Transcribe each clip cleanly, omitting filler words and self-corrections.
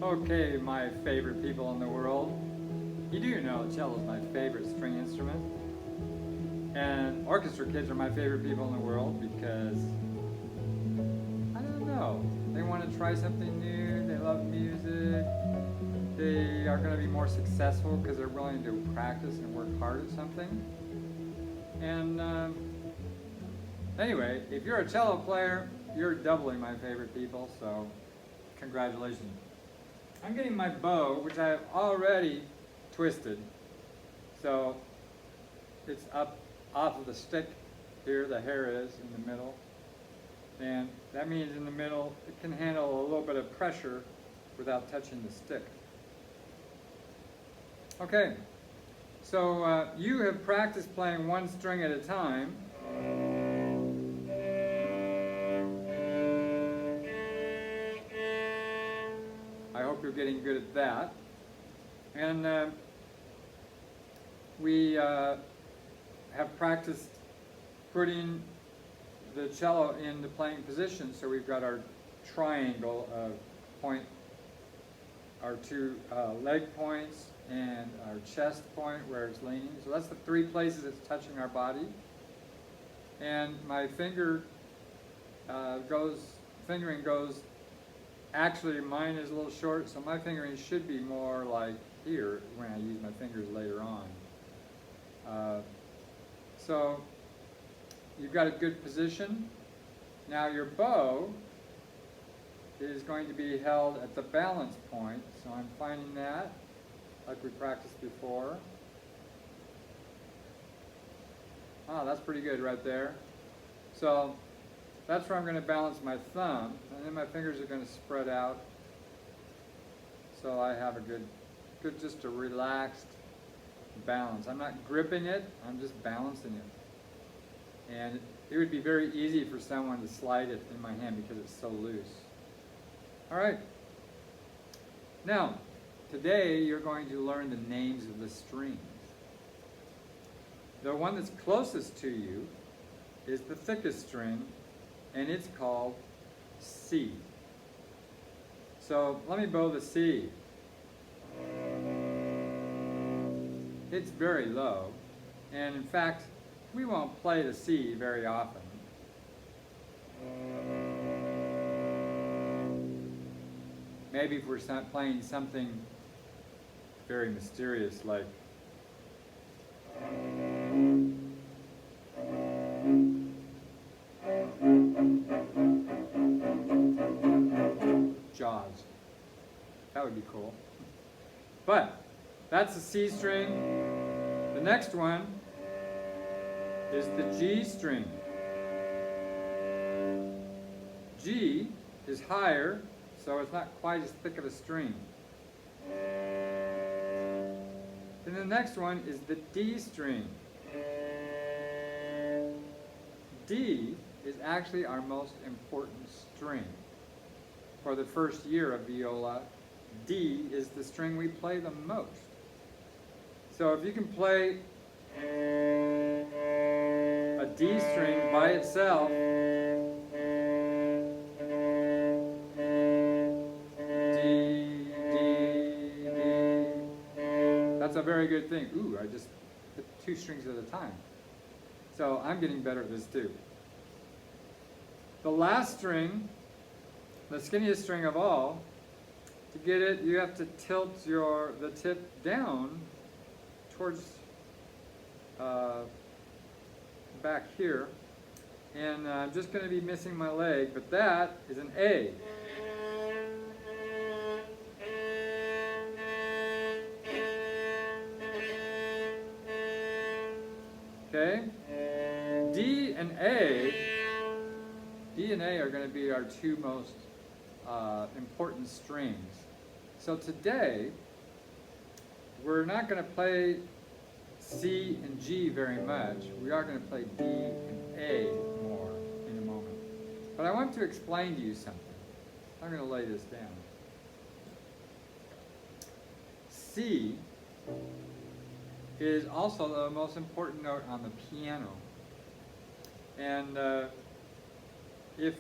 Okay, my favorite people in the world. You do know cello is my favorite string instrument. And orchestra kids are my favorite people in the world because, I don't know, they want to try something new, they love music, they are going to be more successful because they're willing to practice and work hard at something. And anyway, if you're a cello player, you're doubly my favorite people, so congratulations. I'm getting my bow, which I have already twisted. So it's up off of the stick here, the hair is in the middle. And that means in the middle, it can handle a little bit of pressure without touching the stick. Okay, so you have practiced playing one string at a time. I hope you're getting good at that. And we have practiced putting the cello into playing position. So we've got our triangle point, our two leg points, and our chest point where it's leaning. So that's the three places it's touching our body. And my fingering goes, actually mine is a little short, so my fingering should be more like here when I use my fingers later on. So you've got a good position. Now your bow is going to be held at the balance point, so I'm finding that like we practiced before. Oh, that's pretty good right there. So that's where I'm going to balance my thumb, and then my fingers are going to spread out so I have a good just a relaxed balance. I'm not gripping it, I'm just balancing it. And it would be very easy for someone to slide it in my hand because it's so loose. All right. Now, today you're going to learn the names of the strings. The one that's closest to you is the thickest string, and it's called C. So let me bow the C. It's very low, and in fact, we won't play the C very often. Maybe if we're playing something very mysterious like Jaws. That would be cool. But that's the C string. The next one is the G string. G is higher, so it's not quite as thick of a string. Then the next one is the D string. D is actually our most important string. For the first year of viola, D is the string we play the most. So if you can play a D string by itself, D, D, D, that's a very good thing. Ooh, I just hit two strings at a time. So I'm getting better at this too. The last string, the skinniest string of all, to get it, you have to tilt the tip down towards back here. And I'm just going to be missing my leg, but that is an A. Okay? D and A are going to be our two most important strings. So today, we're not going to play C and G very much. We are going to play D and A more in a moment. But I want to explain to you something. I'm going to lay this down. C is also the most important note on the piano. And if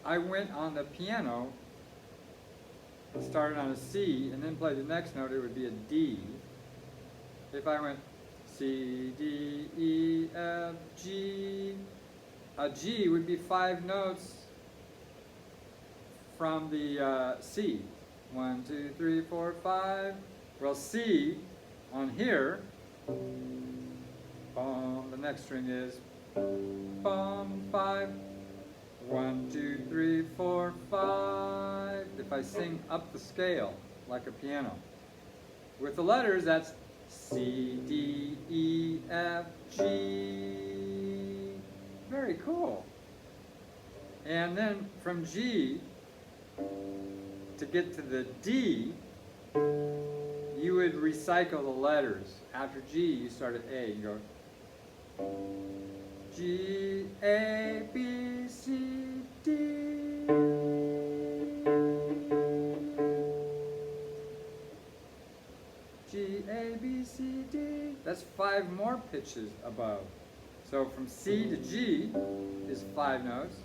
I went on the piano started on a C and then played the next note, it would be a D. If I went C, D, E, F, G, a G would be 5 notes from the C. 1, 2, 3, 4, 5. Well, C on here, boom, the next string is boom, 5. 1, 2, 3, 4, 5. If I sing up the scale like a piano. With the letters, that's C, D, E, F, G. Very cool. And then from G, to get to the D, you would recycle the letters. After G, you start at A. You go G, A, B, C, D. G, A, B, C, D. That's 5 more pitches above. So from C to G is 5 notes.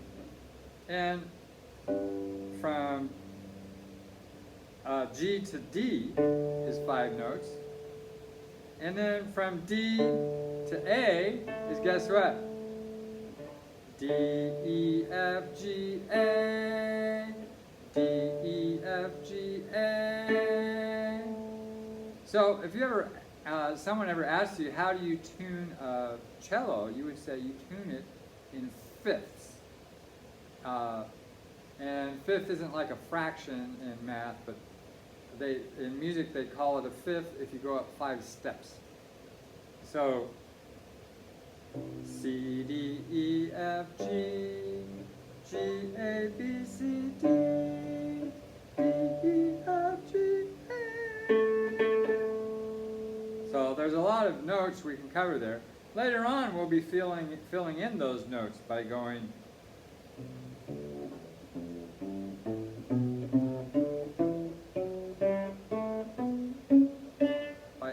And from G to D is 5 notes. And then from D to A is, guess what? D, E, F, G, A. D, E, F, G, A. So if you ever, someone ever asks you, how do you tune a cello? You would say you tune it in fifths. And fifth isn't like a fraction in math, but in music they call it a fifth if you go up 5 steps. So C, D, E, F, G, G, A, B, C, D, D, E, F, G, A. So there's a lot of notes we can cover there. Later on we'll be filling in those notes by going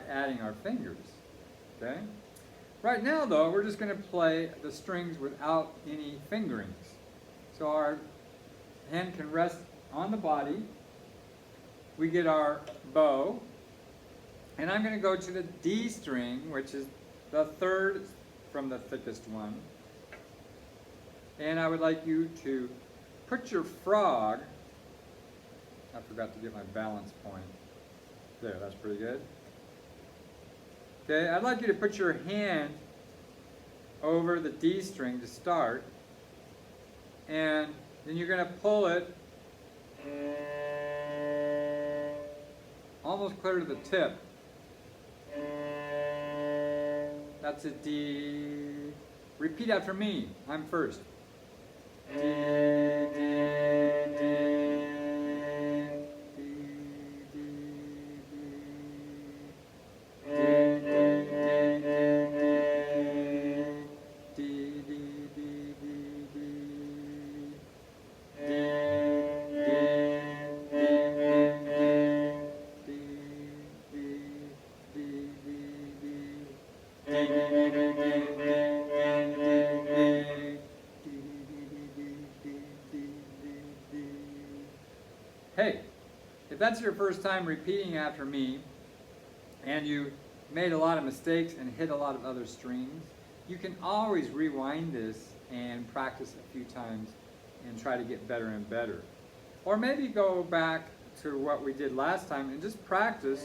adding our fingers, okay? Right now, though, we're just going to play the strings without any fingerings. So our hand can rest on the body. We get our bow, and I'm going to go to the D string, which is the 3rd from the thickest one. And I would like you to put your frog, I forgot to get my balance point. There, that's pretty good. Okay, I'd like you to put your hand over the D string to start, and then you're going to pull it almost clear to the tip. That's a D. Repeat after me. I'm first. D, D, D. Hey, if that's your first time repeating after me, and you made a lot of mistakes and hit a lot of other strings, you can always rewind this and practice a few times and try to get better and better. Or maybe go back to what we did last time and just practice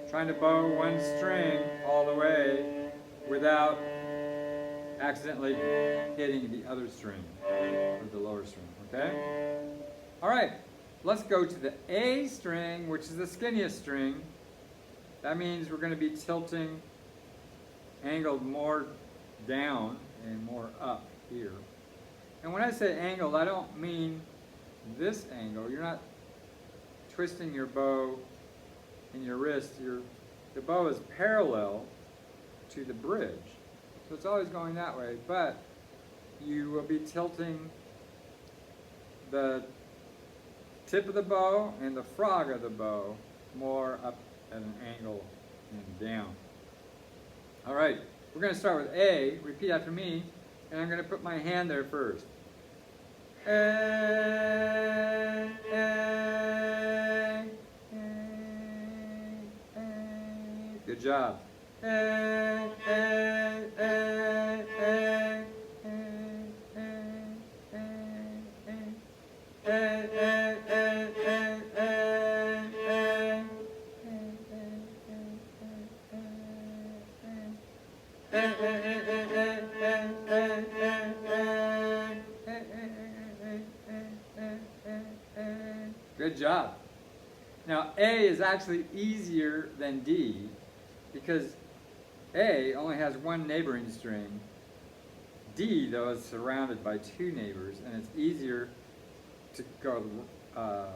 trying to bow one string all the way without accidentally hitting the other string, or the lower string, okay? All right, let's go to the A string, which is the skinniest string. That means we're going to be tilting, angled more down and more up here. And when I say angled, I don't mean this angle. You're not twisting your bow in your wrist. The bow is parallel to the bridge. So it's always going that way, but you will be tilting the tip of the bow and the frog of the bow more up at an angle and down. All right, we're going to start with A. Repeat after me, and I'm going to put my hand there first. A. Good job. Good job. Now A is actually easier than D because A only has one neighboring string. D, though, is surrounded by two neighbors, and it's easier to go a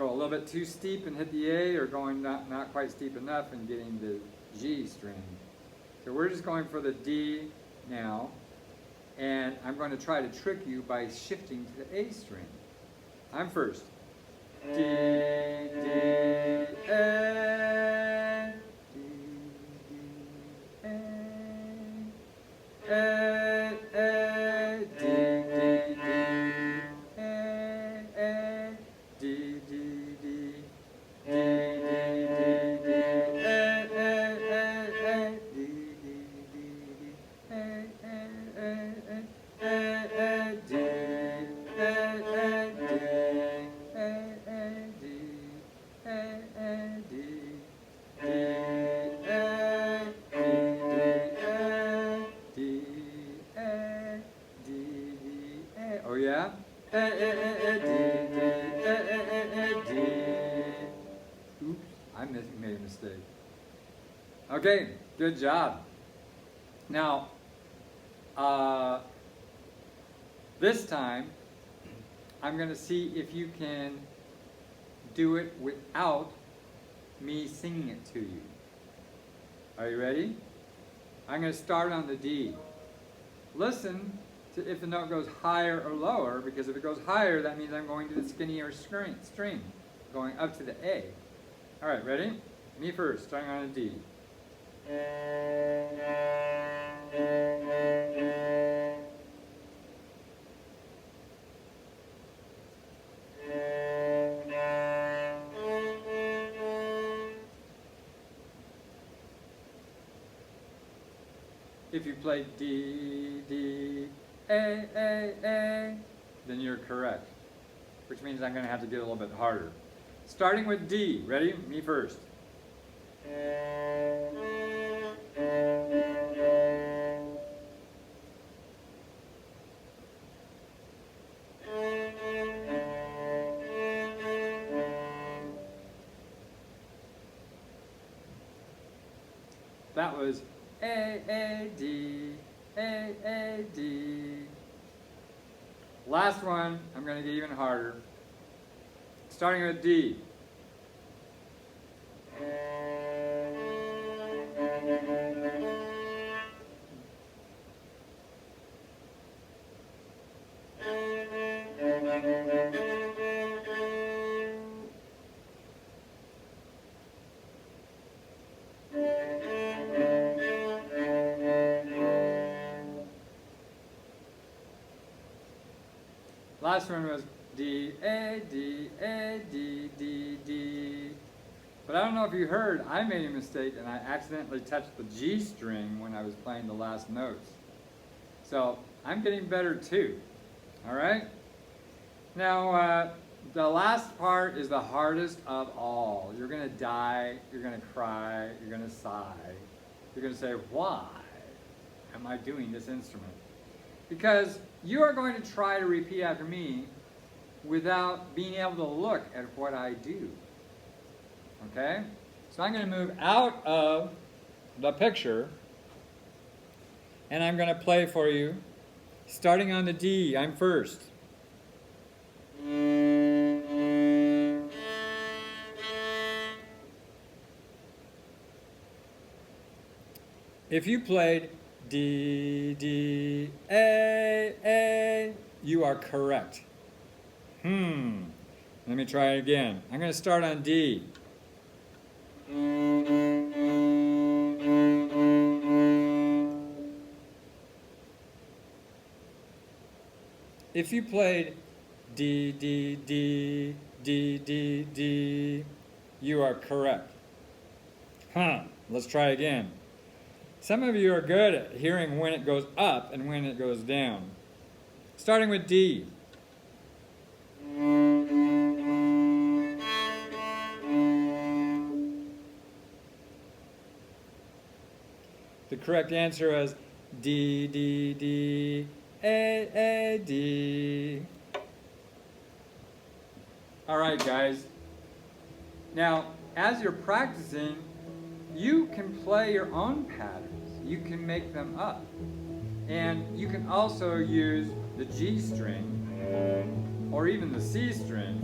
little bit too steep and hit the A, or going not quite steep enough and getting the G string. So we're just going for the D now, and I'm going to try to trick you by shifting to the A string. I'm first. D, D, A, D, D, A, A, D, D, D, A, D, D, D, Oh yeah? Oops, I made a mistake. Okay, good job. Now, this time, I'm going to see if you can do it without me singing it to you. Are you ready? I'm going to start on the D. Listen to if the note goes higher or lower, because if it goes higher, that means I'm going to the skinnier string, going up to the A. All right, ready? Me first, starting on a D. If you play D, D, A, then you're correct, which means I'm going to have to get a little bit harder. Starting with D. Ready? Me first. That was A, D, A, D. Last one, I'm going to get even harder. Starting with D. Last one was D, A, D, A, D, D, D. But I don't know if you heard, I made a mistake and I accidentally touched the G string when I was playing the last notes. So I'm getting better too. All right? Now, the last part is the hardest of all. You're going to die, you're going to cry, you're going to sigh. You're going to say, why am I doing this instrument? Because you are going to try to repeat after me without being able to look at what I do. Okay? So I'm going to move out of the picture and I'm going to play for you. Starting on the D, I'm first. If you played D, D, A, you are correct. Let me try it again. I'm going to start on D. If you played D, D, D, D, D, D, you are correct. Let's try again. Some of you are good at hearing when it goes up and when it goes down. Starting with D. The correct answer is D, D, D, A, D. All right, guys. Now, as you're practicing, you can play your own patterns. You can make them up. And you can also use the G string or even the C string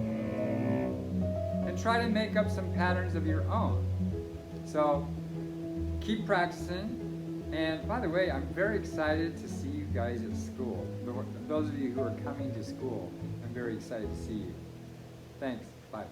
and try to make up some patterns of your own. So keep practicing. And by the way, I'm very excited to see you guys at school. Those of you who are coming to school, I'm very excited to see you. Thanks. Bye.